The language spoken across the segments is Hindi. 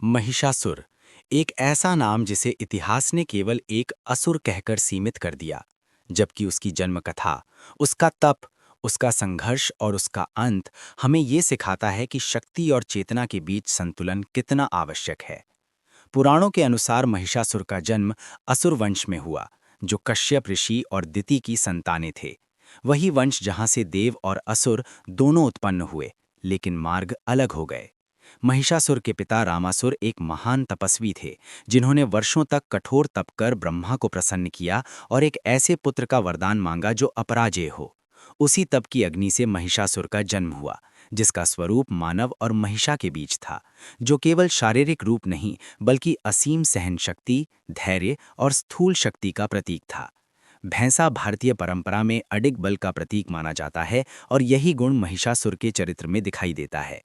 महिषासुर एक ऐसा नाम जिसे इतिहास ने केवल एक असुर कहकर सीमित कर दिया, जबकि उसकी जन्म कथा, उसका तप, उसका संघर्ष और उसका अंत हमें ये सिखाता है कि शक्ति और चेतना के बीच संतुलन कितना आवश्यक है। पुराणों के अनुसार महिषासुर का जन्म असुर वंश में हुआ, जो कश्यप ऋषि और दिति की संतानें थे। वही वंश जहां से देव और असुर दोनों उत्पन्न हुए, लेकिन मार्ग अलग हो गए। महिषासुर के पिता रामासुर एक महान तपस्वी थे, जिन्होंने वर्षों तक कठोर तप कर ब्रह्मा को प्रसन्न किया और एक ऐसे पुत्र का वरदान मांगा जो अपराजेय हो। उसी तप की अग्नि से महिषासुर का जन्म हुआ, जिसका स्वरूप मानव और महिषा के बीच था, जो केवल शारीरिक रूप नहीं बल्कि असीम सहनशक्ति, धैर्य और स्थूल शक्ति का प्रतीक था। भैंसा भारतीय परंपरा में अडिग बल का प्रतीक माना जाता है और यही गुण महिषासुर के चरित्र में दिखाई देता है।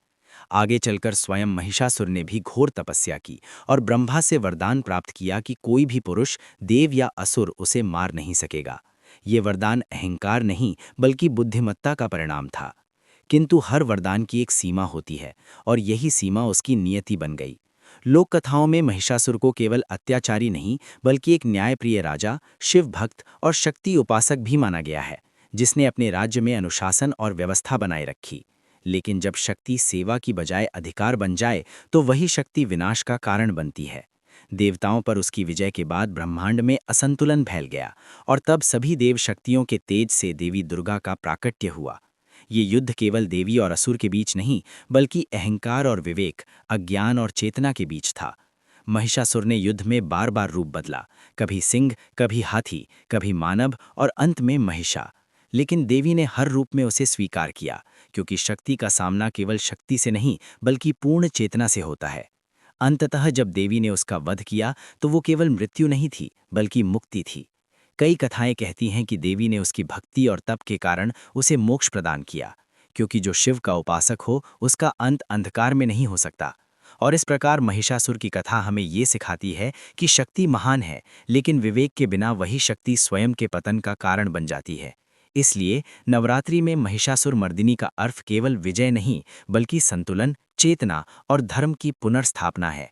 आगे चलकर स्वयं महिषासुर ने भी घोर तपस्या की और ब्रह्मा से वरदान प्राप्त किया कि कोई भी पुरुष, देव या असुर उसे मार नहीं सकेगा। ये वरदान अहंकार नहीं बल्कि बुद्धिमत्ता का परिणाम था। किंतु हर वरदान की एक सीमा होती है और यही सीमा उसकी नियति बन गई। लोक कथाओं में महिषासुर को केवल अत्याचारी नहीं बल्कि एक न्यायप्रिय राजा, शिव भक्त और शक्ति उपासक भी माना गया है, जिसने अपने राज्य में अनुशासन और व्यवस्था बनाए रखी। लेकिन जब शक्ति सेवा की बजाय अधिकार बन जाए, तो वही शक्ति विनाश का कारण बनती है। देवताओं पर उसकी विजय के बाद ब्रह्मांड में असंतुलन फैल गया और तब सभी देव शक्तियों के तेज से देवी दुर्गा का प्राकट्य हुआ। ये युद्ध केवल देवी और असुर के बीच नहीं बल्कि अहंकार और विवेक, अज्ञान और चेतना के बीच था। महिषासुर ने युद्ध में बार बार रूप बदला, कभी सिंह, कभी हाथी, कभी मानव और अंत में महिषा। लेकिन देवी ने हर रूप में उसे स्वीकार किया, क्योंकि शक्ति का सामना केवल शक्ति से नहीं बल्कि पूर्ण चेतना से होता है। अंततः जब देवी ने उसका वध किया, तो वो केवल मृत्यु नहीं थी बल्कि मुक्ति थी। कई कथाएं कहती हैं कि देवी ने उसकी भक्ति और तप के कारण उसे मोक्ष प्रदान किया, क्योंकि जो शिव का उपासक हो उसका अंत अंधकार में नहीं हो सकता। और इस प्रकार महिषासुर की कथा हमें ये सिखाती है कि शक्ति महान है, लेकिन विवेक के बिना वही शक्ति स्वयं के पतन का कारण बन जाती है। इसलिए नवरात्रि में महिषासुर मर्दिनी का अर्थ केवल विजय नहीं बल्कि संतुलन, चेतना और धर्म की पुनर्स्थापना है।